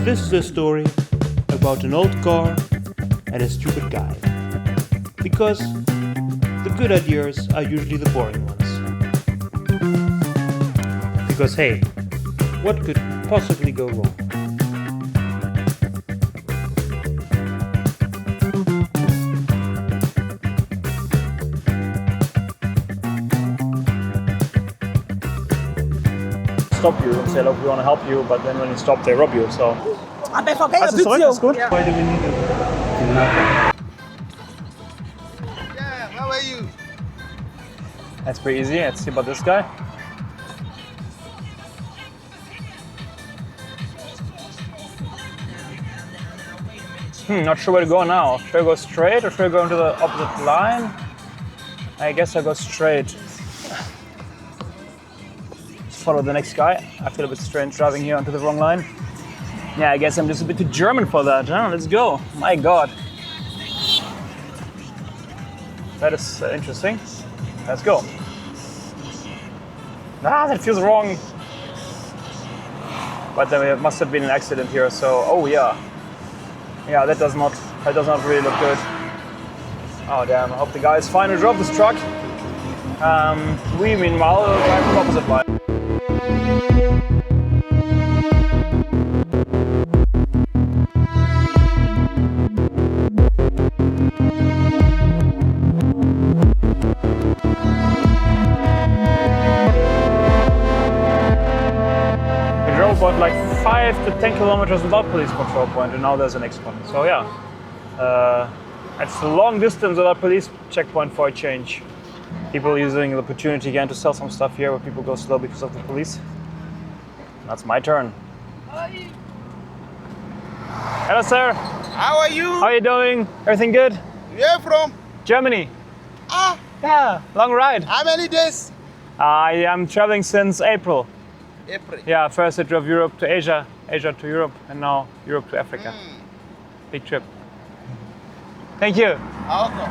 This is a story about an old car and a stupid guy. Because the good ideas are usually the boring ones. Because hey, what could possibly go wrong? Stop you and say, look, we want to help you, but then when you stop, they rob you. So. Aber vergeet Hast du zurück? Ist gut? Why do we need a kidnapper? Yeah, how are you? That's pretty easy. Let's see about this guy. Not sure where to go now. Should I go straight or should I go into the opposite line? I guess I go straight. Follow the next guy. I feel a bit strange driving here onto the wrong line. Yeah, I guess I'm just a bit too German for that, huh? Let's go. My God. That is interesting. Let's go. Ah, that feels wrong. But there must have been an accident here, so, oh yeah. Yeah, that does not really look good. Oh damn, I hope the guy is fine to drop this truck. We meanwhile drive the opposite line. We drove about like 5 to 10 kilometers without police control point, and now there's the next one. So yeah, it's a long distance without police checkpoint for a change. People using the opportunity again to sell some stuff here where people go slow because of the police. That's my turn. Hello, sir. How are you? How are you doing? Everything good? Where from? Germany. Ah, Yeah, long ride. how many days? I am traveling since April. April. Yeah, first I drove Europe to Asia, Asia to Europe, and now Europe to Africa. Big trip. Thank you. Okay.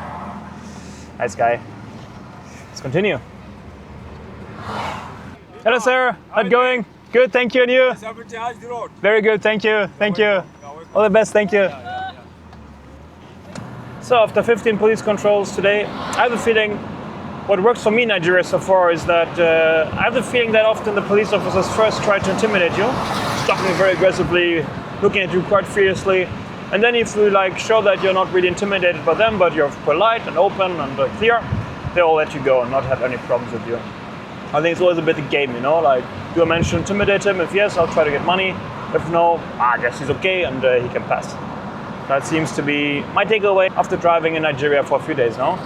Nice guy. Let's continue. Hello, sir. How's it going? Good, thank you. And you? Very good, thank you. Thank you. All the best, thank you. So after 15 police controls today, I have a feeling what works for me in Nigeria so far is that I have the feeling that often the police officers first try to intimidate you, stopping you very aggressively, looking at you quite fiercely. And then if you show that you're not really intimidated by them, but you're polite and open and clear, they'll let you go and not have any problems with you. I think it's always a bit of a game, do I manage to intimidate him? If yes, I'll try to get money. If no, I guess he's okay and he can pass. That seems to be my takeaway after driving in Nigeria for a few days now,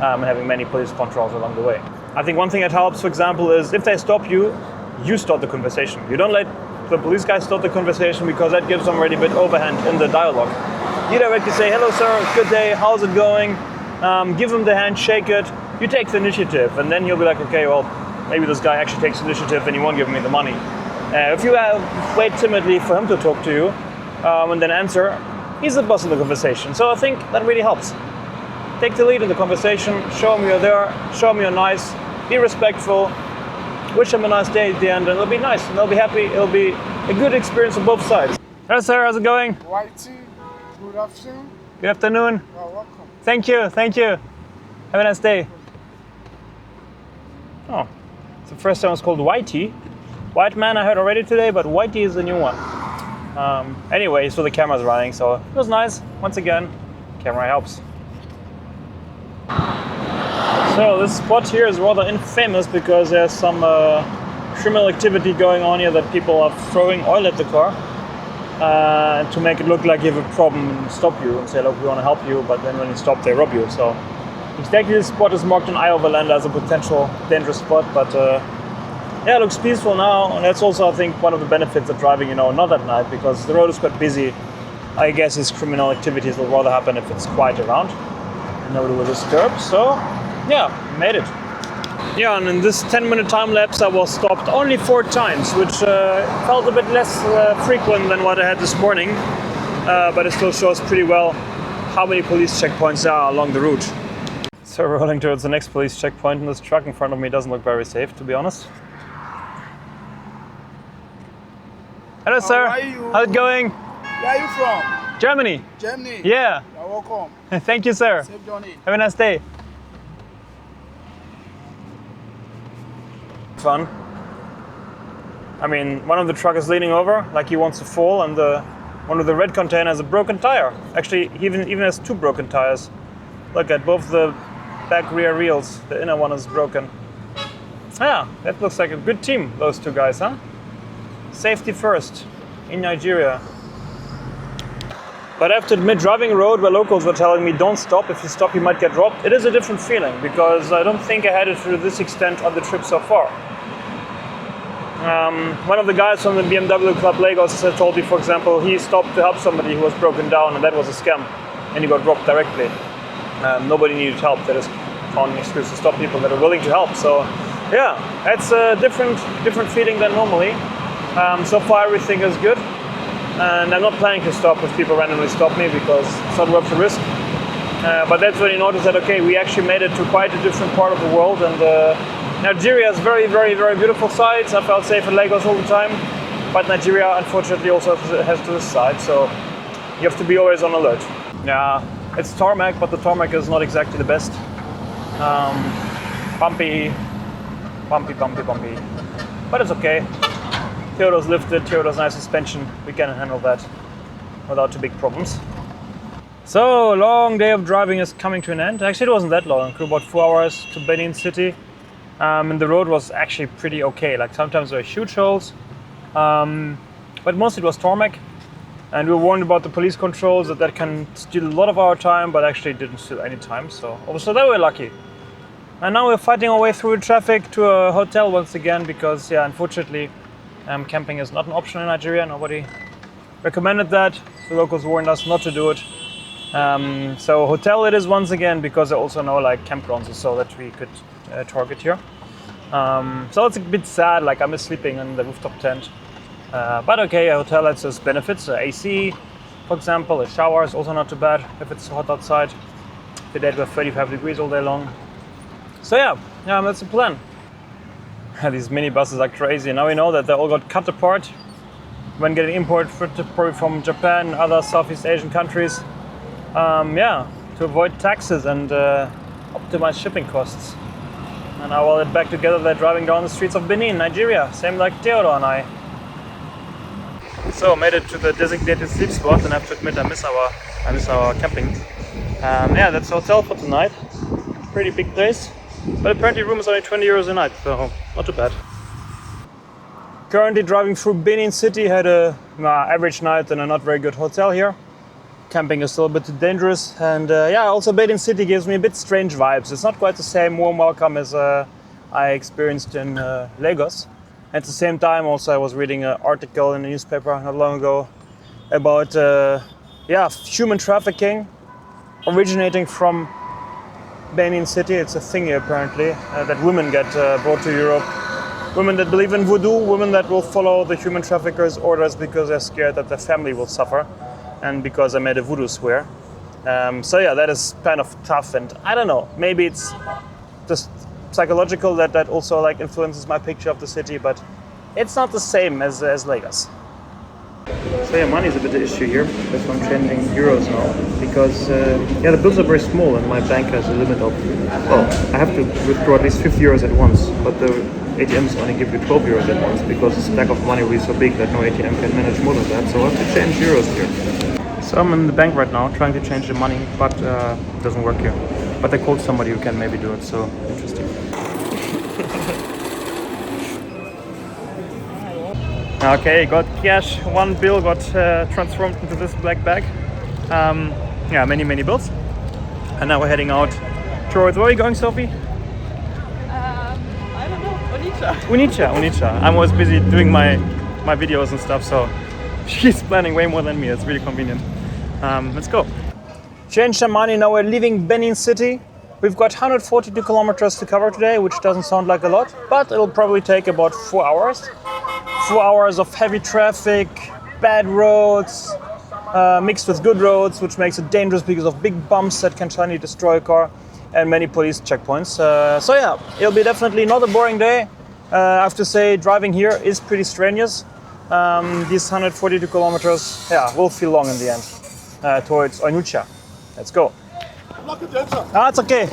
and having many police controls along the way. I think one thing that helps, for example, is if they stop you, you start the conversation. You don't let the police guy start the conversation because that gives them already a bit overhand in the dialogue. You directly say, hello sir, good day, how's it going? Give them the hand, shake it. You take the initiative, and then you'll be like, okay, well, maybe this guy actually takes initiative and he won't give me the money. If you wait timidly for him to talk to you and then answer, he's the boss of the conversation. So I think that really helps. Take the lead in the conversation, show them you're there, show them you're nice, be respectful, wish them a nice day at the end, and it'll be nice, and they'll be happy. It'll be a good experience on both sides. Hello sir, how's it going? Whitey, good afternoon. Good afternoon. You're welcome. Thank you, thank you. Have a nice day. Oh, it's the first time it's called Whitey. White man I heard already today, but Whitey is the new one. Anyway, so the camera's running, so it was nice. Once again, camera helps. So this spot here is rather infamous because there's some criminal activity going on here that people are throwing oil at the car to make it look like you have a problem and stop you and say, look, we want to help you, but then when you stop, they rob you. So exactly this spot is marked on overlander as a potential dangerous spot, but yeah, it looks peaceful now, and that's also, I think, one of the benefits of driving, not at night, because the road is quite busy. I guess these criminal activities will rather happen if it's quiet around and nobody will disturb. So yeah, made it. Yeah, and in this 10-minute time lapse I was stopped only 4 times, which felt a bit less frequent than what I had this morning, but it still shows pretty well how many police checkpoints there are along the route. So we're rolling towards the next police checkpoint, and this truck in front of me doesn't look very safe, to be honest. Hello, sir. How are you? How's it going? Where are you from? Germany. Germany. Yeah. You're welcome. Thank you, sir. Safe journey. Have a nice day. Fun. I mean, one of the truck is leaning over like he wants to fall, and one of the red containers has a broken tire. Actually, he even has 2 broken tires. Look at both the back rear wheels. The inner one is broken. Yeah, that looks like a good team, those 2 guys, huh? Safety first in Nigeria. But I have to admit, driving a road where locals were telling me don't stop, if you stop you might get robbed, it is a different feeling, because I don't think I had it to this extent on the trip so far. One of the guys from the BMW Club Lagos told me, for example, he stopped to help somebody who was broken down, and that was a scam, and he got robbed directly. Nobody needed help. They just found an excuse to stop people that are willing to help. So yeah, it's a different feeling than normally. So far everything is good, and I'm not planning to stop if people randomly stop me, because it's not worth the risk. But that's when you notice that, okay, we actually made it to quite a different part of the world, and Nigeria has very, very, very beautiful sides. I felt safe in Lagos all the time, but Nigeria unfortunately also has this side, so you have to be always on alert. Yeah, it's tarmac, but the tarmac is not exactly the best. Bumpy, but it's okay. Toyota's lifted, Toyota's nice suspension, we can handle that without too big problems. So, long day of driving is coming to an end. Actually, it wasn't that long, it took about 4 hours to Benin City. And the road was actually pretty okay. Like sometimes there were huge holes, but mostly it was tarmac. And we were warned about the police controls that can steal a lot of our time, but actually didn't steal any time. So that we're lucky. And now we're fighting our way through the traffic to a hotel once again, because yeah, unfortunately, camping is not an option in Nigeria. Nobody recommended that. The locals warned us not to do it. So hotel it is once again, because I also know like campgrounds or so that we could target here. So it's a bit sad, like I'm sleeping in the rooftop tent. But okay, a hotel has its benefits. AC, for example, a shower is also not too bad if it's hot outside. Today it was 35 degrees all day long. So yeah, that's the plan. These minibuses are crazy. Now we know that they all got cut apart when getting imported from Japan and other Southeast Asian countries. To avoid taxes and optimize shipping costs. And now while they're back together, they're driving down the streets of Benin, Nigeria, same like Theodore and I. So made it to the designated sleep spot, and I have to admit I miss our camping. That's the hotel for tonight. Pretty big place, but apparently room is only 20 euros a night, so not too bad. Currently driving through Benin City, had a average night in a not very good hotel here. Camping is still a bit too dangerous, and also Benin City gives me a bit strange vibes. It's not quite the same warm welcome as I experienced in Lagos. At the same time, also I was reading an article in the newspaper not long ago about human trafficking originating from Benin City. It's a thing here apparently, that women get brought to Europe. Women that believe in voodoo, women that will follow the human traffickers' orders because they're scared that their family will suffer, and because I made a voodoo swear. That is kind of tough, and I don't know, maybe it's just psychological that also like influences my picture of the city, but it's not the same as Lagos. So money is a bit of an issue here. That's why I'm changing euros now, because the bills are very small and my bank has a limit of, I have to withdraw at least 50 euros at once, but the ATMs only give you 12 euros at once, because the stack of money will be so big that no ATM can manage more than that, so I have to change euros here. So I'm in the bank right now trying to change the money, but it doesn't work here. But I called somebody who can maybe do it, so interesting. Okay, got cash. One bill got transformed into this black bag. Many bills. And now we're heading out towards, where are you going, Sophie? I don't know, Onitsha. I'm always busy doing my videos and stuff, so she's planning way more than me. It's really convenient. Let's go. Change some money, now we're leaving Benin City. We've got 142 kilometers to cover today, which doesn't sound like a lot, but it'll probably take about 4 hours. 4 hours of heavy traffic, bad roads, mixed with good roads, which makes it dangerous because of big bumps that can suddenly destroy a car, and many police checkpoints. It'll be definitely not a boring day. I have to say, driving here is pretty strenuous. These 142 kilometers, will feel long in the end, towards Onitsha. Let's go. It's okay.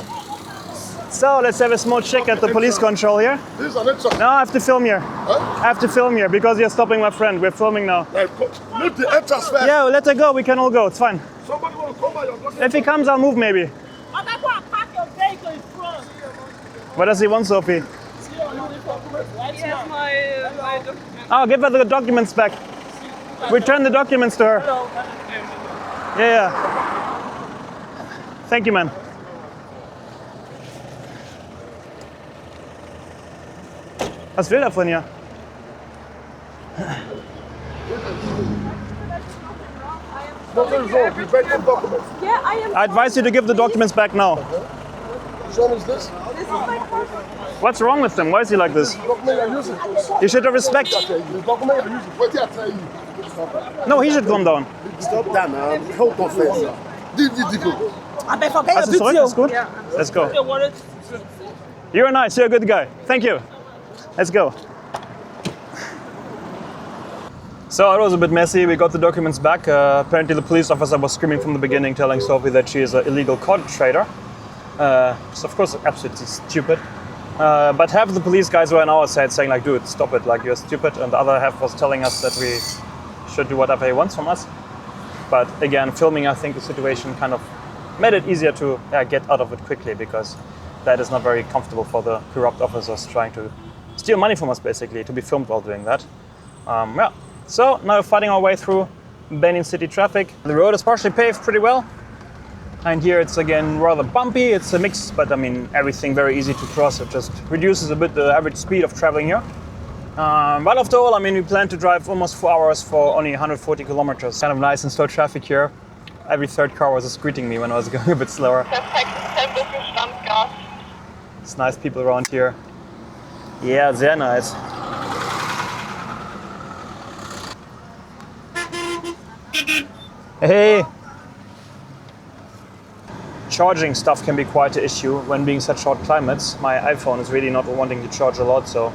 So let's have a small check at the police control here. This is Onitsha. No, I have to film here. Huh? I have to film here because you're stopping my friend. We're filming now. Look the entrance first. Yeah, let her go. We can all go. It's fine. Somebody want to come by your document. If he comes, I'll move maybe. I'm not going to park your vehicle in front. What does he want, Sophie? Yes, my document. Oh, give her the documents back. Return the documents to her. Yeah. Thank you, man. Was will er von ihr? Nothing wrong. You bring your documents. Yeah, I am. I advise you to give the documents back now. Which one is this? This is my passport. What's wrong with him? Why is he like this? The document you're using. You should have respect. The document you're using. What did I tell you? No, he should calm down. Stop that, man. Hold on first. Go. I bet forget Hast du zurück? Ist gut? Let's go. your wallet. You're nice. You're a good guy. Thank you. Let's go. So it was a bit messy. We got the documents back. Apparently the police officer was screaming from the beginning, telling Sophie that she is an illegal cottage trader. It's of course absolutely stupid. But half of the police guys were on our side saying like, dude, stop it, like you're stupid. And the other half was telling us that we should do whatever he wants from us. But again, filming, I think the situation kind of made it easier to get out of it quickly, because that is not very comfortable for the corrupt officers trying to steal money from us, basically, to be filmed while doing that. So now we're fighting our way through Benin city traffic. The road is partially paved pretty well. And here it's again rather bumpy. It's a mix, but I mean, everything very easy to cross. It just reduces a bit the average speed of traveling here. But after all, I mean, we plan to drive almost 4 hours for only 140 kilometers. Kind of nice and slow traffic here. Every third car was just greeting me when I was going a bit slower. It's nice people around here. Yeah, sehr nice. Hey! Charging stuff can be quite an issue when being such hot climates. My iPhone is really not wanting to charge a lot, so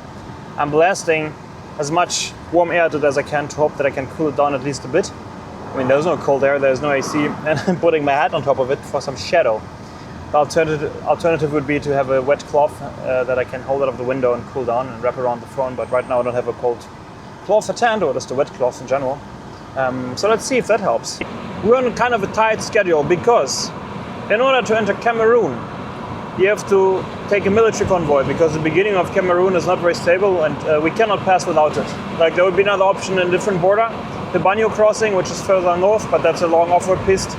I'm blasting as much warm air to it as I can to hope that I can cool it down at least a bit. I mean, there's no cold air, there's no AC, and I'm putting my hat on top of it for some shadow. The alternative would be to have a wet cloth that I can hold out of the window and cool down and wrap around the phone, but right now I don't have a cold cloth at hand, or just a wet cloth in general. So let's see if that helps. We're on kind of a tight schedule because in order to enter Cameroon, you have to take a military convoy, because the beginning of Cameroon is not very stable and we cannot pass without it. Like, there would be another option in a different border, the Banyo crossing, which is further north, but that's a long off-road piste.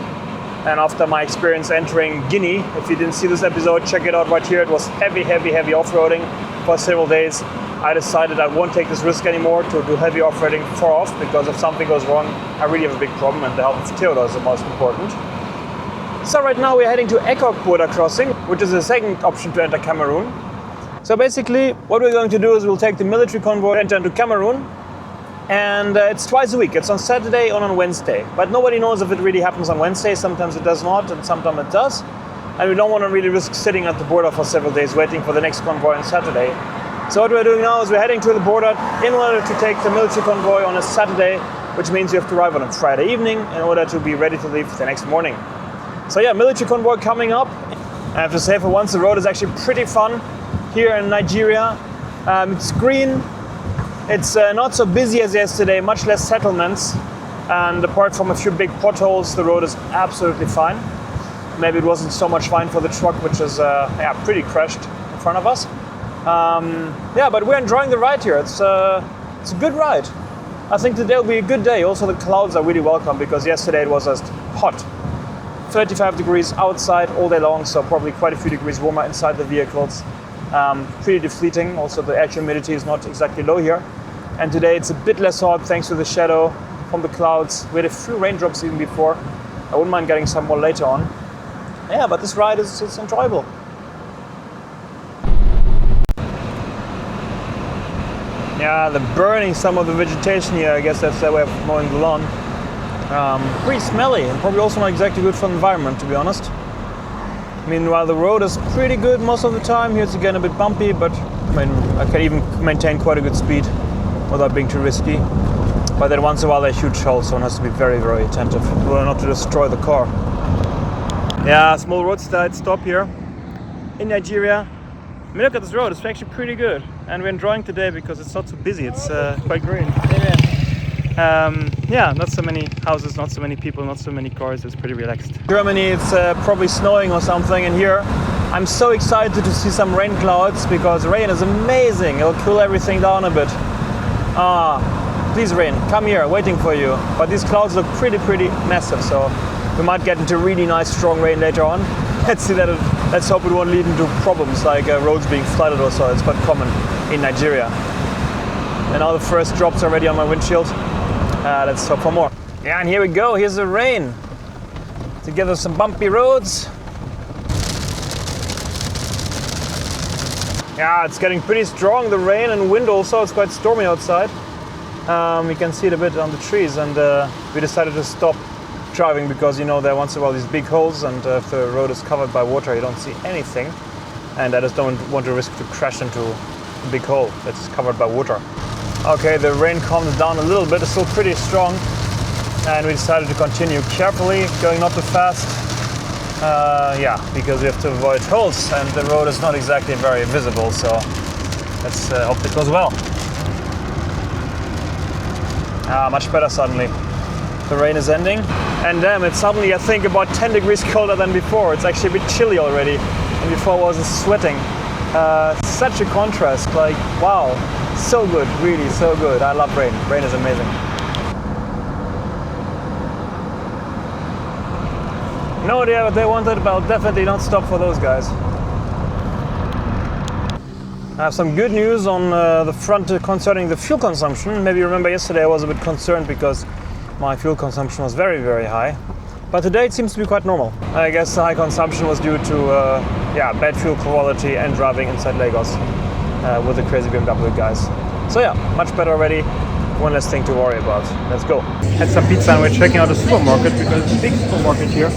And after my experience entering Guinea, if you didn't see this episode, check it out right here. It was heavy off-roading for several days. I decided I won't take this risk anymore to do heavy off-roading far off, because if something goes wrong, I really have a big problem, and the help of Theodor is the most important. So right now we're heading to Ekok border crossing, which is the second option to enter Cameroon. So basically what we're going to do is we'll take the military convoy and enter into Cameroon, and it's twice a week. It's on Saturday and on Wednesday, but nobody knows if it really happens on Wednesday. Sometimes it does not, and sometimes it does, and we don't want to really risk sitting at the border for several days waiting for the next convoy on Saturday. So what we're doing now is we're heading to the border in order to take the military convoy on a Saturday, which means you have to arrive on a Friday evening in order to be ready to leave the next morning. So yeah, military convoy coming up. I have to say, for once, the road is actually pretty fun here in Nigeria. It's green, it's not so busy as yesterday, much less settlements, and apart from a few big potholes, the road is absolutely fine. Maybe it wasn't so much fine for the truck, which is pretty crashed in front of us. But we're enjoying the ride here. It's a good ride. I think today will be a good day. Also, the clouds are really welcome, because yesterday it was just hot. 35 degrees outside all day long, so probably quite a few degrees warmer inside the vehicles. Pretty deflating. Also, the air humidity is not exactly low here. And today it's a bit less hot thanks to the shadow from the clouds. We had a few raindrops even before. I wouldn't mind getting some more later on. Yeah, but this ride is enjoyable. Yeah, they're burning some of the vegetation here. I guess that's their way of mowing the lawn. Pretty smelly, and probably also not exactly good for the environment, to be honest. Meanwhile, the road is pretty good most of the time. Here it's again a bit bumpy, but I mean, I can even maintain quite a good speed without being too risky. But then once in a while, they're huge holes, so one has to be very, very attentive in order not to destroy the car. Yeah, small roadside stop here in Nigeria. I mean, look at this road, it's actually pretty good. And we're enjoying today because it's not so busy, it's quite green. Yeah, not so many houses, not so many people, not so many cars, it's pretty relaxed. Germany, it's probably snowing or something, and here I'm so excited to see some rain clouds because rain is amazing, it'll cool everything down a bit. Please rain, come here, waiting for you. But these clouds look pretty massive, so we might get into really nice strong rain later on. Let's see that. Let's hope it won't lead into problems like roads being flooded or so. It's quite common in Nigeria. And now the first drops already on my windshield. Let's hope for more. Yeah, and here we go. Here's the rain. Together some bumpy roads. Yeah, it's getting pretty strong, the rain and wind also. It's quite stormy outside. You can see it a bit on the trees, and we decided to stop driving because, you know, there are once in a while these big holes, and if the road is covered by water you don't see anything, and I just don't want to risk to crash into a big hole that's covered by water. Okay, the rain calmed down a little bit, it's still pretty strong, and we decided to continue carefully, going not too fast. Yeah, because we have to avoid holes and the road is not exactly very visible, so let's hope it goes well. Much better suddenly. The rain is ending, and damn, it's suddenly, I think, about 10 degrees colder than before. It's actually a bit chilly already, and before I wasn't sweating. Such a contrast, like, wow, so good, really so good. I love rain. Rain is amazing. No idea what they wanted, but I'll definitely not stop for those guys. I have some good news on the front concerning the fuel consumption. Maybe you remember yesterday I was a bit concerned because my fuel consumption was very, very high. But today it seems to be quite normal. I guess the high consumption was due to bad fuel quality and driving inside Lagos with the crazy BMW guys. So yeah, much better already. One less thing to worry about. Let's go. Had some pizza and we're checking out the supermarket because it's a big supermarket here.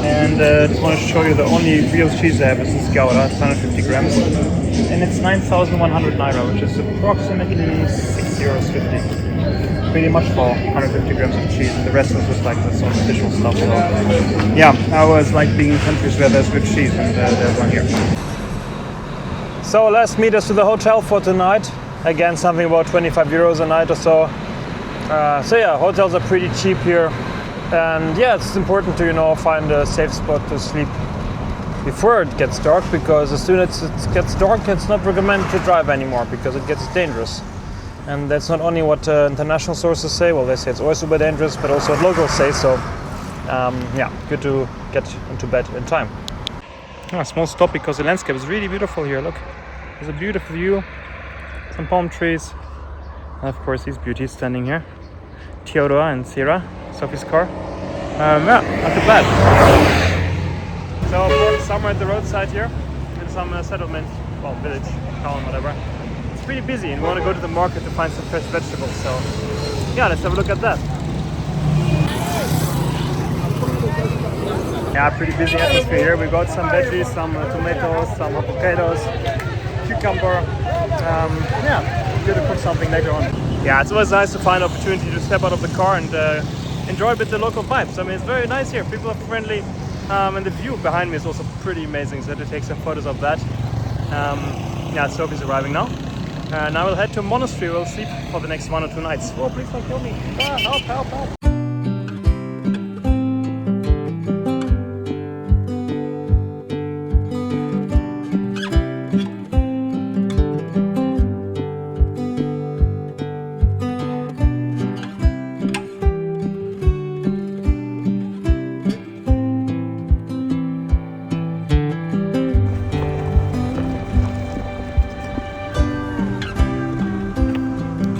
And I just want to show you the only real cheese they have is this Gouda. It's 150 grams. And it's 9,100 naira, which is approximately €6.50. Pretty much for 150 grams of cheese, and the rest is just like some additional stuff. So, yeah, I always like being in countries where there's good cheese, and there's one here. So last meters to the hotel for tonight. Again, something about 25 euros a night or so. So yeah, hotels are pretty cheap here, and yeah, it's important to, you know, find a safe spot to sleep before it gets dark, because as soon as it gets dark, it's not recommended to drive anymore because it gets dangerous. And that's not only what international sources say. Well, they say it's always super dangerous, but also what locals say. So yeah, good to get into bed in time. A small stop because the landscape is really beautiful here. Look, there's a beautiful view. Some palm trees, and of course these beauties standing here, Theodora and Sarah, Sophie's car. Yeah, not too bad. So for summer at the roadside here, in some settlement, well, village, town, whatever. It's pretty busy, and we want to go to the market to find some fresh vegetables. So yeah, let's have a look at that. Yeah, pretty busy atmosphere here. We got some veggies, some tomatoes, some avocados, cucumber. Yeah, good to cook something later on. Yeah, it's always nice to find an opportunity to step out of the car and enjoy a bit the local vibes. I mean, it's very nice here. People are friendly, and the view behind me is also pretty amazing. So I had to take some photos of that. Yeah, Sophie's arriving now. Now we'll head to Monastery. We'll sleep for the next 1 or 2 nights. Oh, please don't kill me. Help, help, help.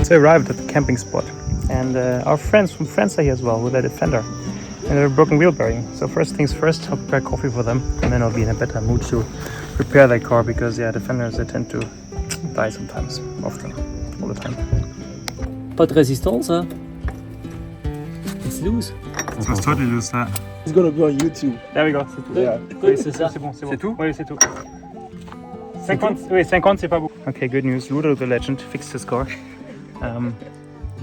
So we arrived at the camping spot, and our friends from France are here as well with their Defender and their broken wheel bearing. So first things first, I'll prepare coffee for them, and then I'll be in a better mood to prepare their car, because yeah, Defenders, they tend to die sometimes, often, all the time. Pas de résistance, hein? It's loose. It was totally loose, that. It's gonna be on YouTube. There we go. Yeah. Oui, c'est ça. C'est bon, c'est bon. C'est tout? Oui, c'est tout. 50, oui, 50, c'est pas beaucoup. Okay, good news. Ludo the legend fixed his car.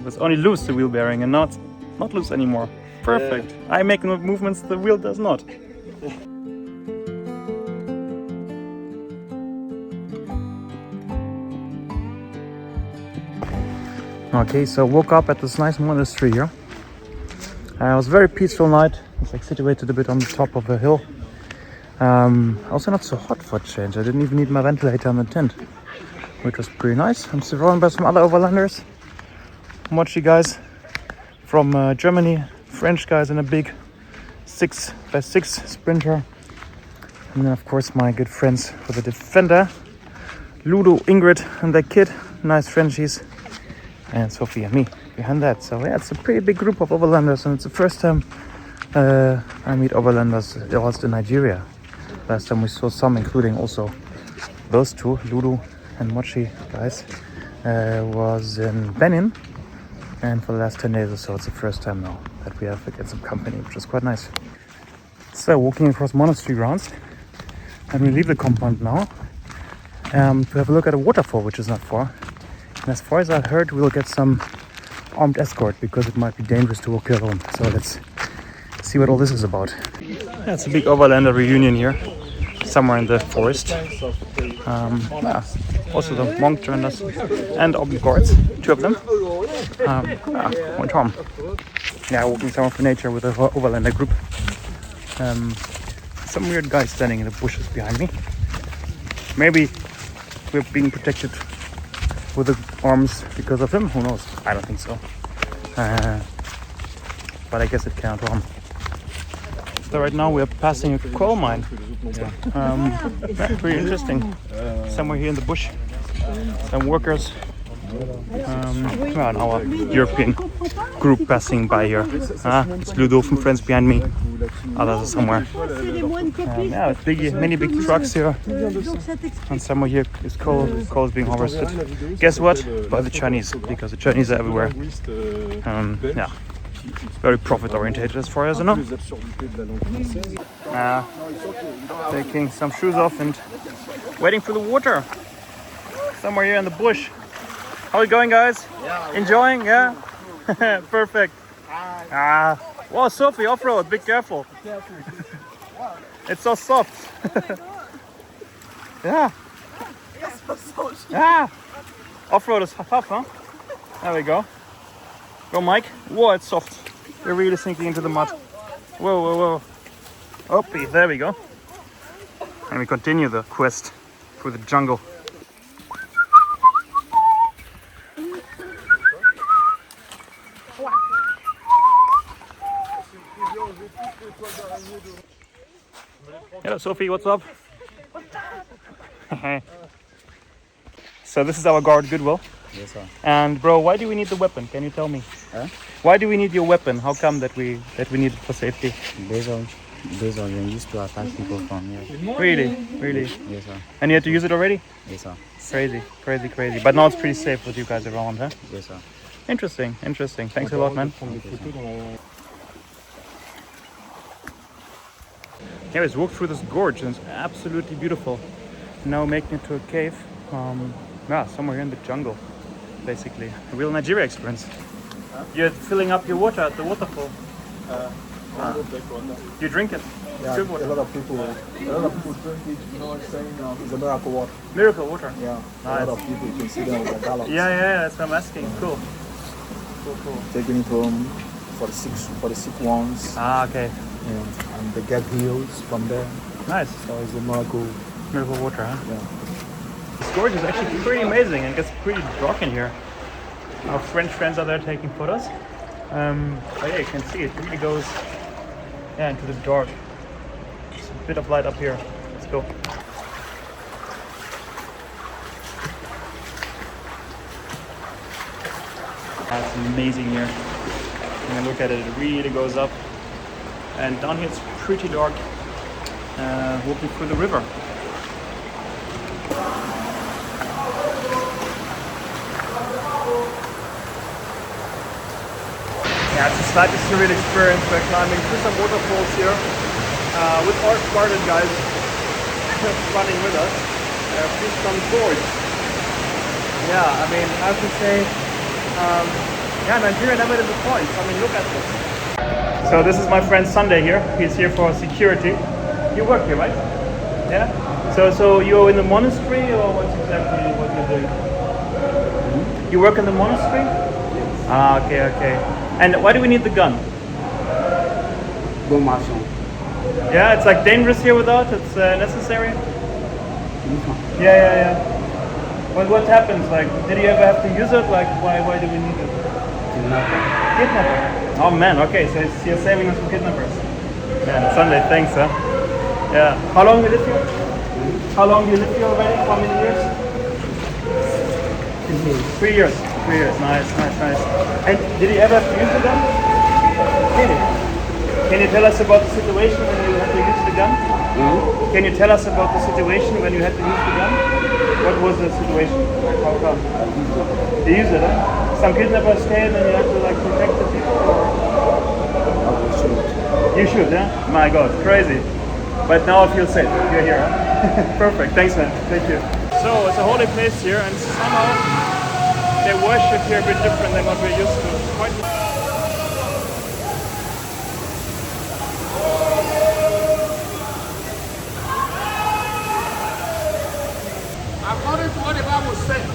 It's only loose, the wheel bearing, and not loose anymore. Perfect. I make movements, the wheel does not. Okay, so woke up at this nice monastery here. It was a very peaceful night. It's like situated a bit on the top of a hill. Also not so hot for a change. I didn't even need my ventilator in the tent, which was pretty nice. I'm surrounded by some other overlanders. Mochi guys from Germany, French guys in a big 6x6 Sprinter. And then of course my good friends with the Defender, Ludo, Ingrid and their kid, nice Frenchies, and Sophie and me behind that. So yeah, it's a pretty big group of overlanders, and it's the first time I meet overlanders also in Nigeria. Last time we saw some, including also those two, Ludo and Mochi guys, was in Benin. And for the last 10 days or so, it's the first time now that we have get some company, which is quite nice. So walking across monastery grounds, and we leave the compound now to have a look at a waterfall, which is not far. And as far as I heard, we'll get some armed escort because it might be dangerous to walk here alone. So let's see what all this is about. Yeah, it's a big overlander reunion here, somewhere in the forest. Yeah. Also the monk joined us and armed guards, two of them. Went home. Yeah, walking somewhere for nature with the overlander group. Some weird guy standing in the bushes behind me. Maybe we're being protected with the arms because of him, who knows? I don't think so. But I guess it can't harm. So right now we are passing a coal mine. Yeah, pretty interesting. Somewhere here in the bush, some workers. Well, our European group passing by here. It's Ludo from France behind me. Others are somewhere. Yeah, many big trucks here. And somewhere here is coal is being harvested. Guess what? By the Chinese, because the Chinese are everywhere. Yeah. Very profit oriented as far as I know. Taking some shoes off and waiting for the water. Somewhere here in the bush. How are you going, guys? Yeah. Enjoying? Yeah? Perfect. Wow, Sophie, off-road, be careful. It's so soft. Yeah. Yeah. Off-road is tough, huh? There we go. Go, Mike. Whoa, it's soft. You're really sinking into the mud. Whoa, whoa, whoa. Okay, there we go. And we continue the quest through the jungle. Hello, Sophie, what's up? So this is our guard, Goodwill. Yes, sir. And bro, why do we need the weapon? Can you tell me? Huh? Why do we need your weapon? How come that we need it for safety? Based on when used to attack people from here. Really? Yes, sir. And you had to use it already? Yes, sir. Crazy. But now it's pretty safe with you guys around, huh? Yes, sir. Interesting. Thanks a lot, man. Yeah, let's walk through this gorge, and it's absolutely beautiful. Now making it to a cave. Somewhere here in the jungle, basically. A real Nigeria experience. You're filling up your water at the waterfall. You drink it? Yeah, Good water. a lot of people drink it, you know what I'm saying? It's a miracle water. Miracle water? Yeah, Nice. a lot of people can see them with the gallons. Yeah, that's what I'm asking. Cool. Taking it home for the sick ones. Okay. Yeah, and they get healed from there. Nice. So it's a miracle. Miracle water, huh? Yeah. This gorge is actually pretty amazing, and it gets pretty dark in here. Our French friends are there taking photos. But yeah, you can see it really goes into the dark. There's a bit of light up here. Let's go. That's amazing here. When I look at it, it really goes up. And down here it's pretty dark. Walking through the river. Yeah, it's a slightly surreal experience. We're climbing through some waterfalls here with our Spartan guys running with us through some gorge. Yeah, I mean, I have to say, Yeah, Nigeria never disappoints. I mean, look at this. So this is my friend Sunday here. He's here for security. You work here, right? Yeah. So you're in the monastery, or what's exactly what you're doing? You work in the monastery? Ah, okay. And why do we need the gun? Bon marchand. Yeah, it's like dangerous here without. It's necessary. Yeah. What happens? Like, did you ever have to use it? Like, why do we need it? Kidnapper. Oh man, okay, so you're saving us from kidnappers. Yeah, Sunday, thanks, huh? Yeah. How long do you live here? How long do you live here already? How many years? 3 years. 3 years. Nice. And did you ever have to use the gun? Can you tell us about the situation when you had to use the gun? Can you tell us about the situation when you had to use the gun? What was the situation? Like, how come? You used it, huh? Some kidnappers came and you had to like protect the people? Or? You should, huh? My God, crazy. But now I feel safe. You're here, huh? Perfect. Thanks, man. Thank you. So it's a holy place here, and somehow they worship here a bit different than what we're used to. It's quite. According to what the Bible says,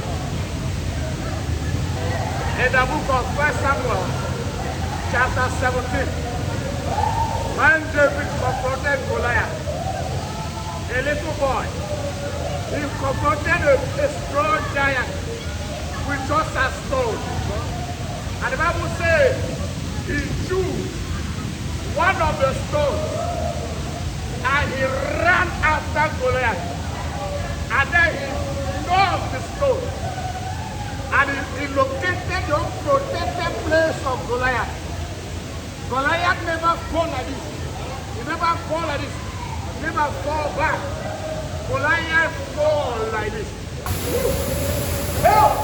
in the book of 1 Samuel, chapter 17, when David confronted Goliath, a little boy, he confronted a strong giant with just a stone. And the Bible says he chose one of the stones and he ran after Goliath. And then he knocked the stone and he located the unprotected place of Goliath. Goliath never fall like this. He never fall like this. He never fall back. Goliath fall like this. Help!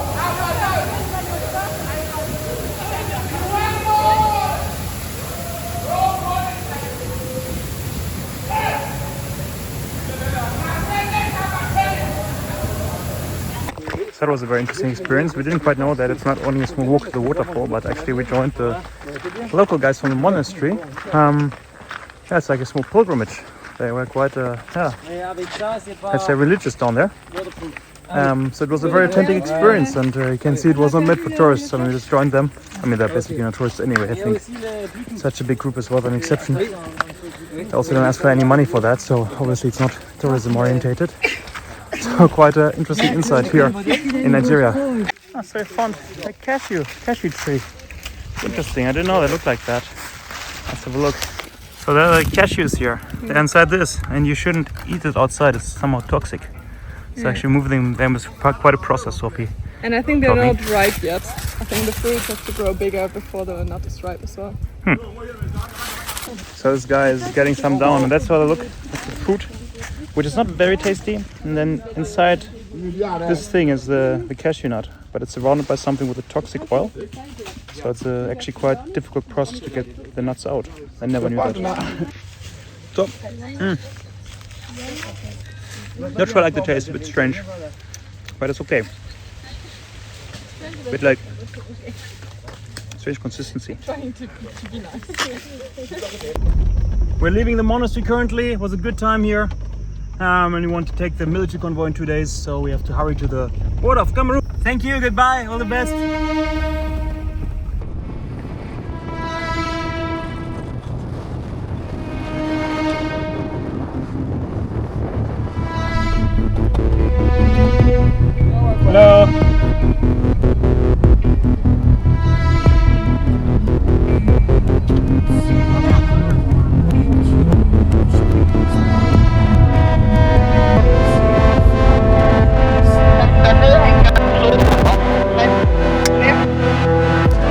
So that was a very interesting experience. We didn't quite know that it's not only a small walk to the waterfall, but actually we joined the local guys from the monastery. Yeah, it's like a small pilgrimage. They were quite, I'd say religious down there. So it was a very authentic experience, and you can see it was not meant for tourists. I mean, we just joined them. I mean, they're basically not tourists anyway. I think such a big group is well an exception. They also don't ask for any money for that, so obviously it's not tourism orientated. So quite an interesting insight here in Nigeria. Oh, so I found a cashew tree. Interesting, I didn't know they looked like that. Let's have a look. So there are cashews here. They're inside this, and you shouldn't eat it outside. It's somehow toxic. So actually moving them is quite a process, Sophie. And I think they're not ripe yet. I think the fruits have to grow bigger before the nut is ripe as well. So this guy is getting some down, and that's how they look. That's the fruit, which is not very tasty. And then inside this thing is the cashew nut, but it's surrounded by something with a toxic oil. So it's actually quite difficult process to get the nuts out. I never knew that. So, not sure I like the taste, a bit strange, but it's okay. A bit like strange consistency. We're leaving the monastery currently. It was a good time here. And we want to take the military convoy in 2 days, so we have to hurry to the border of Cameroon. Thank you, goodbye, all the best. Hello.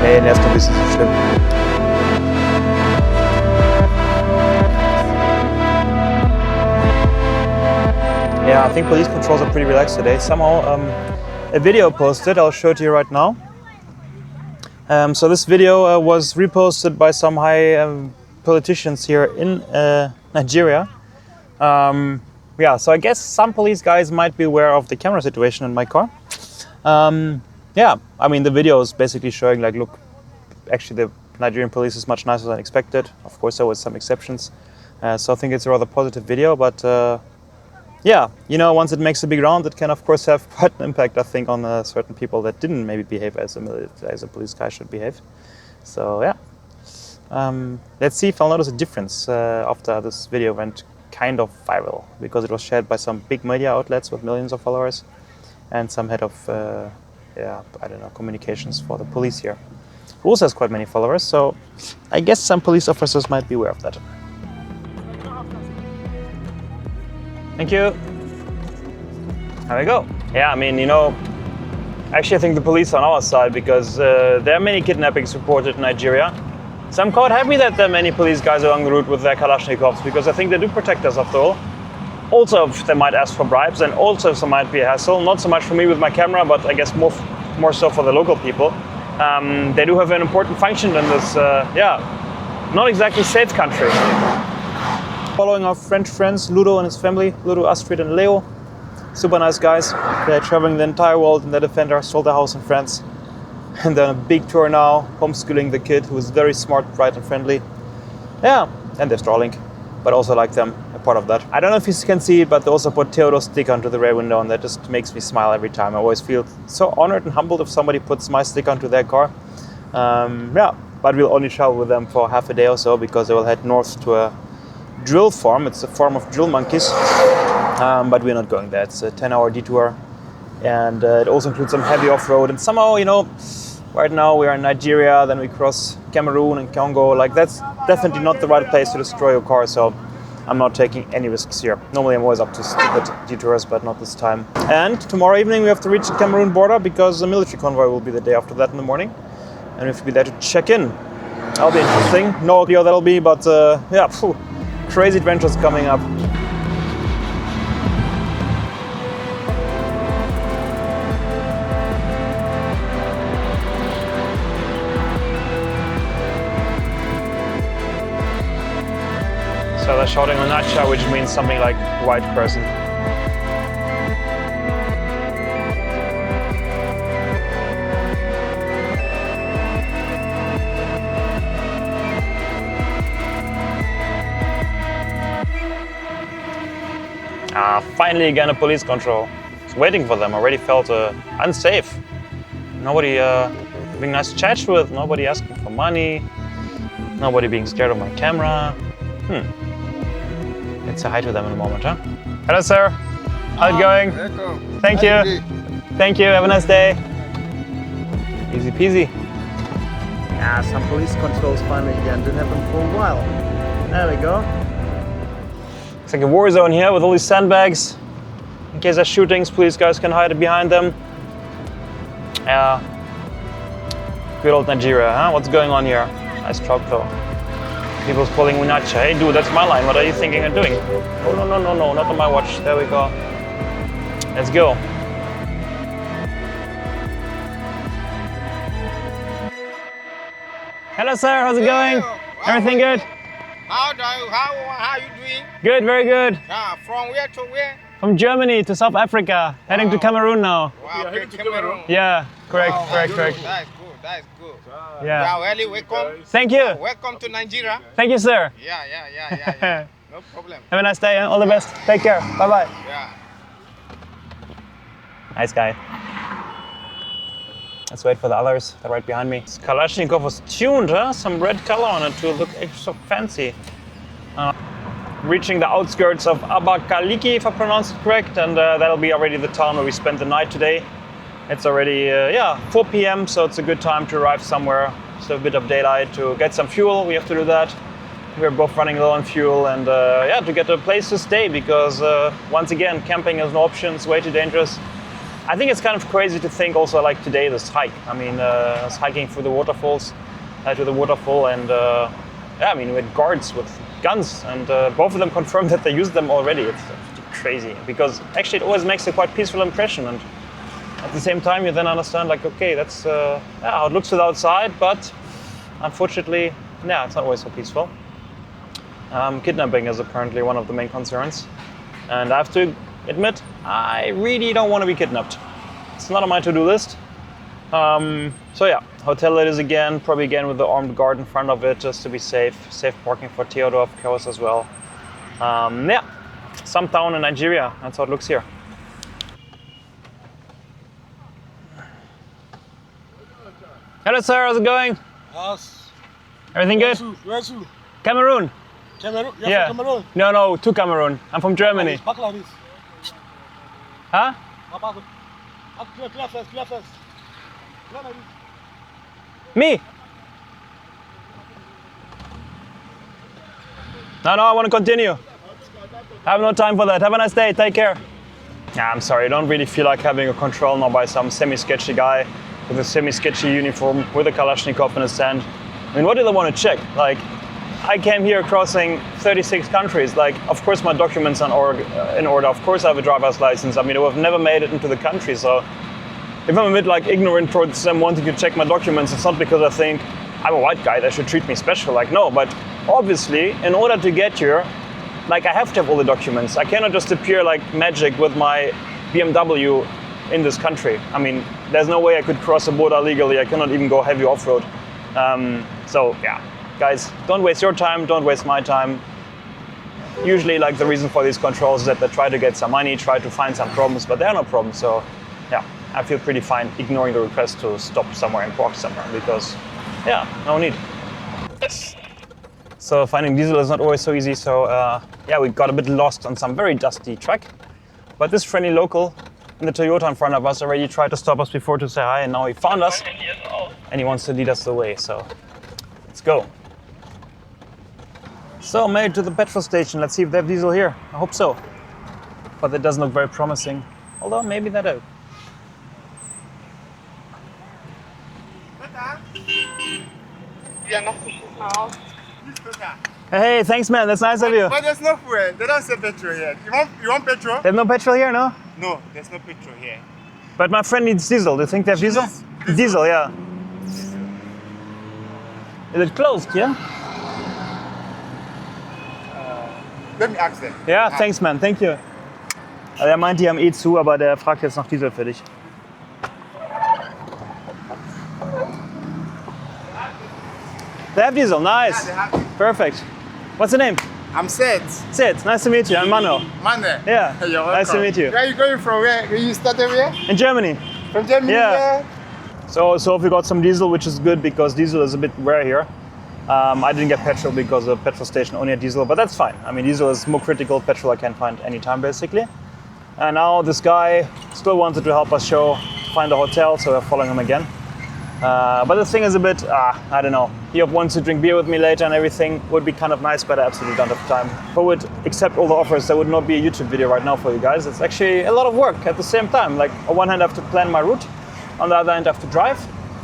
Nee, nervt ein bisschen so schlimm. Yeah, I think police controls are pretty relaxed today. Somehow, a video posted, I'll show it to you right now. So this video was reposted by some high politicians here in Nigeria. Yeah, so I guess some police guys might be aware of the camera situation in my car. Yeah, I mean the video is basically showing like, look, actually the Nigerian police is much nicer than expected. Of course, there were some exceptions. So I think it's a rather positive video, but yeah, you know, once it makes a big round, it can of course have quite an impact, I think, on certain people that didn't maybe behave as a police guy should behave. So yeah, let's see if I'll notice a difference after this video went kind of viral, because it was shared by some big media outlets with millions of followers and some head of, yeah, I don't know, communications for the police here, who also has quite many followers. So I guess some police officers might be aware of that. Thank you. There we go. Yeah, I mean, you know, actually I think the police are on our side, because there are many kidnappings reported in Nigeria. So I'm quite happy that there are many police guys along the route with their Kalashnikovs, because I think they do protect us after all. Also, they might ask for bribes, and also there might be a hassle. Not so much for me with my camera, but I guess more so for the local people. They do have an important function in this, yeah, not exactly safe country. Following our French friends, Ludo and his family, Ludo, Astrid and Leo. Super nice guys. They're traveling the entire world in their Defender, sold their house in France. And they're on a big tour now, homeschooling the kid, who is very smart, bright and friendly. Yeah, and they're Starlink, but also like them, a part of that. I don't know if you can see it, but they also put Theodore's sticker onto the rear window, and that just makes me smile every time. I always feel so honored and humbled if somebody puts my sticker onto their car. Yeah, but we'll only travel with them for half a day or so, because they will head north to a drill farm. It's a farm of drill monkeys, but we're not going there. It's a 10-hour detour, and it also includes some heavy off-road. And somehow, you know, right now we are in Nigeria, then we cross Cameroon and Congo. Like, that's definitely not the right place to destroy your car, so I'm not taking any risks here. Normally I'm always up to stupid detours, but not this time. And tomorrow evening we have to reach the Cameroon border, because the military convoy will be the day after that in the morning, and we have to be there to check in. That'll be interesting. No idea that'll be, but yeah, phew. Crazy adventures coming up. So they're shouting Onacha, which means something like white person. Finally again a police control. I was waiting for them, already felt unsafe. Nobody being nice to chat with, nobody asking for money, nobody being scared of my camera. Let's say hi to them in a moment, huh? Hello, sir. How's it going? Welcome. Thank you. Thank you, have a nice day. Easy peasy. Yeah, some police controls finally again. Didn't happen for a while. There we go. It's like a war zone here with all these sandbags. In case there's shootings, police guys can hide behind them. Yeah. Good old Nigeria, huh? What's going on here? Nice truck though. People's pulling Unacha. Hey dude, that's my line. What are you thinking of doing? Oh no, not on my watch. There we go. Let's go. Hello sir, how's it going? Everything good? How are you doing? Good, very good. From where to where? From Germany to South Africa, heading to Cameroon now. Wow, okay, Cameroon. Yeah, correct. That's good. Yeah. You are really welcome. Thank you. Welcome to Nigeria. Thank you, sir. Yeah. No problem. Have a nice day. All the best. Take care. Bye-bye. Yeah. Nice guy. Let's wait for the others. They're right behind me. This Kalashnikov was tuned, huh? Some red color on it to look extra fancy. Reaching the outskirts of Abakaliki, if I pronounced it correct, and that'll be already the town where we spent the night today. It's already 4 p.m., so it's a good time to arrive somewhere. So a bit of daylight to get some fuel. We have to do that. We're both running low on fuel, and to get a place to stay, because once again, camping is no option. It's way too dangerous. I think it's kind of crazy to think also like today, this hike. I mean, I was hiking through the waterfalls, to the waterfall, and I mean, we had guards with guns, and both of them confirmed that they used them already. It's crazy, because actually it always makes a quite peaceful impression, and at the same time you then understand, like, okay, that's how it looks to the outside, but unfortunately, it's not always so peaceful. Kidnapping is apparently one of the main concerns, and I have to admit, I really don't want to be kidnapped. It's not on my to-do list. So yeah, hotel it is again, probably again with the armed guard in front of it, just to be safe. Safe parking for Theodore, of course, as well. Yeah, some town in Nigeria, that's how it looks here. Hello sir, how's it going? Yes. Everything good? Where's you? Cameroon. Cameroon? You're Yeah. from Cameroon? No, to Cameroon. I'm from Germany. Back like this. Huh? Clear first. Clear like this. Me? No, I want to continue. I have no time for that. Have a nice day. Take care. Yeah, I'm sorry. I don't really feel like having a control now by some semi-sketchy guy with a semi-sketchy uniform with a Kalashnikov in his hand. I mean, what do they want to check? Like, I came here crossing 36 countries. Like, of course my documents are in order. Of course I have a driver's license. I mean, I've never made it into the country, so if I'm a bit like ignorant towards them wanting to check my documents, it's not because I think I'm a white guy, they should treat me special. Like, no, but obviously, in order to get here, like, I have to have all the documents. I cannot just appear like magic with my BMW in this country. I mean, there's no way I could cross a border legally. I cannot even go heavy off-road. So yeah, guys, don't waste your time, don't waste my time. Usually, like, the reason for these controls is that they try to get some money, try to find some problems, but there are no problems. So yeah, I feel pretty fine ignoring the request to stop somewhere and park somewhere because, yeah, no need. So finding diesel is not always so easy. So yeah, we got a bit lost on some very dusty track, but this friendly local in the Toyota in front of us already tried to stop us before to say hi, and now he found us and he wants to lead us the way. So let's go. So made it to the petrol station. Let's see if they have diesel here. I hope so, but that doesn't look very promising. Although maybe that is. Hey, thanks man, that's nice of you. But there's no fuel. They don't sell petrol here. You want petrol? There's no petrol here, no? No, there's no petrol here. But my friend needs diesel. Do you think they have diesel? Diesel, yeah. Is it closed, yeah? Let me ask them. Ja, thanks man, thank you. Also er meint, die haben eh zu, aber der fragt jetzt nach Diesel für dich. They have diesel, nice. Yeah, they have it. Perfect. What's the name? I'm Sid. Sid, nice to meet you. I'm Mano. Mane. Yeah, You're welcome. nice to meet you. Where are you going from? Where you started where? In Germany. From Germany? Yeah. So we got some diesel, which is good because diesel is a bit rare here. I didn't get petrol because the petrol station only had diesel, but that's fine. I mean, diesel is more critical. Petrol I can find anytime, basically. And now this guy still wanted to help us find a hotel, so we're following him again. But the thing is a bit, I don't know. He wants to drink beer with me later and everything. Would be kind of nice, but I absolutely don't have time. If I would accept all the offers, there would not be a YouTube video right now for you guys. It's actually a lot of work at the same time. Like, on one hand I have to plan my route, on the other hand I have to drive,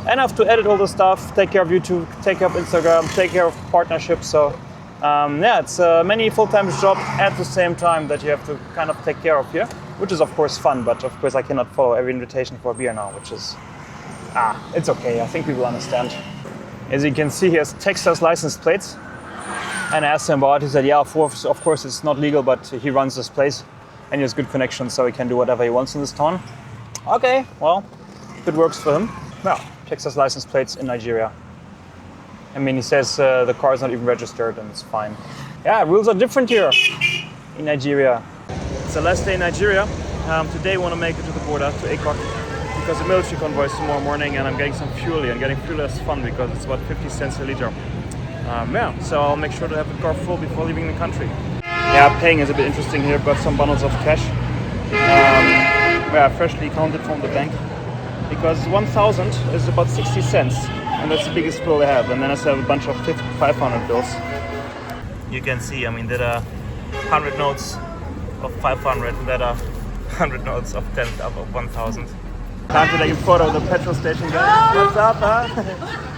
and I have to edit all the stuff, take care of YouTube, take care of Instagram, take care of partnerships. So yeah, it's many full-time jobs at the same time that you have to kind of take care of here, which is of course fun, but of course I cannot follow every invitation for a beer now, which is, it's okay, I think people understand. As you can see, he has Texas license plates, and I asked him about it. He said, yeah, of course it's not legal, but he runs this place and he has good connections, so he can do whatever he wants in this town. Okay, well, if it works for him. Yeah, Texas license plates in Nigeria. I mean, he says the car is not even registered and it's fine. Yeah, rules are different here in Nigeria. It's the last day in Nigeria. Today I want to make it to the border, to ACOC, because the military convoy is tomorrow morning and I'm getting some fuel here. And getting fuel is fun because it's about 50 cents a liter. Yeah, so I'll make sure to have the car full before leaving the country. Yeah, paying is a bit interesting here. I've got some bundles of cash. Yeah, freshly counted from the bank. Because 1,000 is about 60 cents. And that's the biggest bill they have. And then I still have a bunch of 500 bills. You can see, I mean, there are 100 notes of 500 and there are 100 notes of 1,000. Time to take a photo of the petrol station, guys. What's up, huh?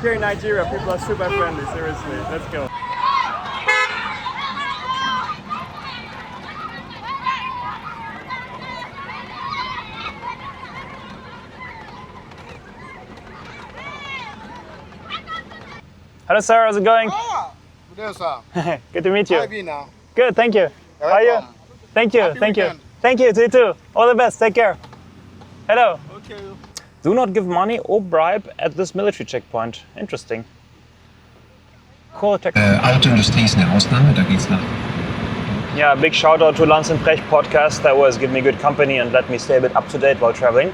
Here in Nigeria, people are super friendly, seriously. Let's go. Hello, sir. How's it going? Good day, sir. Good to meet you. How are you now? Good, thank you. How are you? Welcome. Thank you, Happy thank you. weekend. Thank you, to you too. All the best, take care. Hello. Okay. Do not give money or bribe at this military checkpoint. Interesting. Cool technology. Autoindustrie ist eine Ausnahme, da geht's nach. Yeah, big shout out to Lanz and Precht podcast. That was give me good company and let me stay a bit up to date while traveling.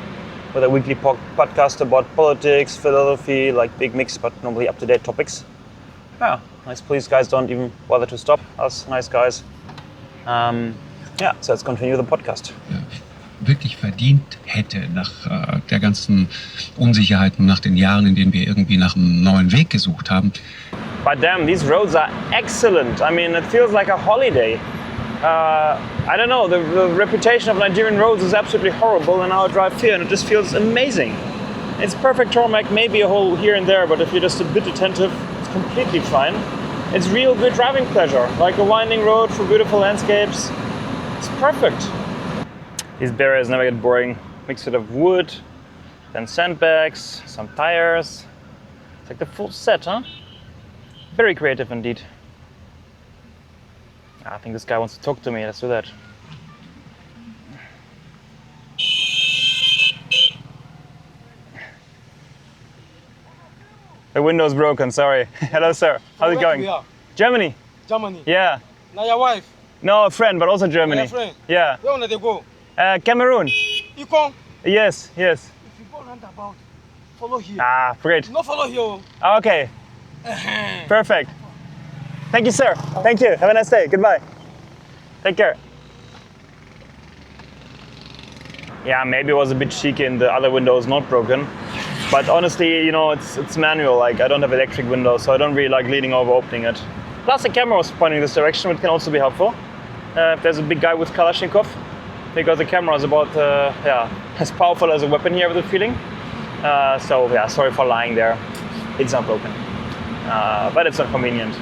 With a weekly podcast about politics, philosophy, like big mix, but normally up to date topics. Yeah, nice police guys don't even bother to stop us, nice guys. Yeah, so let's continue the podcast. Wirklich verdient hätte nach der ganzen Unsicherheit und nach den Jahren, in denen wir irgendwie nach einem neuen Weg gesucht haben. But damn, these roads are excellent. I mean, it feels like a holiday. I don't know, the reputation of Nigerian roads is absolutely horrible, and now I drive here and it just feels amazing. It's perfect tarmac, maybe a hole here and there, but if you're just a bit attentive, it's completely fine. It's real good driving pleasure, like a winding road through beautiful landscapes. It's perfect. These barriers never get boring. Mix it of wood, then sandbags, some tires. It's like the full set, huh? Very creative indeed. I think this guy wants to talk to me. Let's do that. The window's broken, sorry. Hello, sir. How's it going? Germany. Germany. Yeah. Now your wife. No, a friend, but also Germany. Your friend. Yeah. Where wanna they go? Cameroon. You come. Yes, yes. If you go roundabout, follow here. Ah, great. No follow here. Okay. Perfect. Thank you, sir. Thank you. Have a nice day. Goodbye. Take care. Yeah, maybe it was a bit cheeky and the other window is not broken. But honestly, you know, it's manual. Like, I don't have electric windows, so I don't really like leaning over opening it. Plus, the camera was pointing this direction, which can also be helpful. If there's a big guy with Kalashnikov, because the camera is about, as powerful as a weapon here, I have the feeling. So yeah, sorry for lying there. It's not broken. But it's not convenient.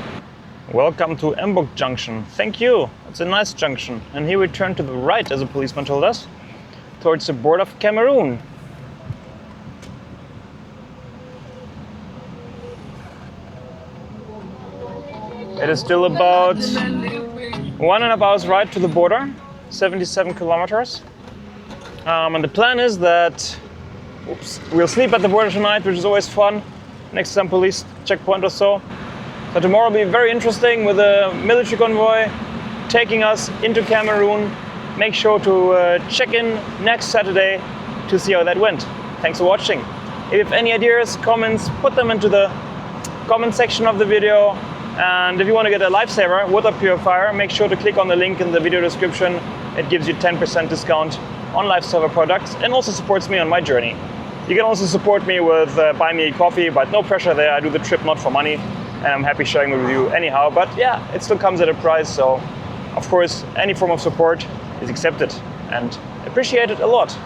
Welcome to Mbok Junction. Thank you. It's a nice junction. And here we turn to the right, as a policeman told us, towards the border of Cameroon. It is still about 1.5 hours ride to the border, 77 kilometers. And the plan is that we'll sleep at the border tonight, which is always fun, next to some police checkpoint or so. So tomorrow will be very interesting with a military convoy taking us into Cameroon. Make sure to check in next Saturday to see how that went. Thanks for watching. If you have any ideas, comments, put them into the comment section of the video. And if you want to get a LifeSaver water purifier, make sure to click on the link in the video description. It gives you 10% discount on LifeSaver products and also supports me on my journey. You can also support me with buy me a coffee, but no pressure there. I do the trip not for money, and I'm happy sharing with you anyhow. But yeah, it still comes at a price, so of course any form of support is accepted and appreciated a lot.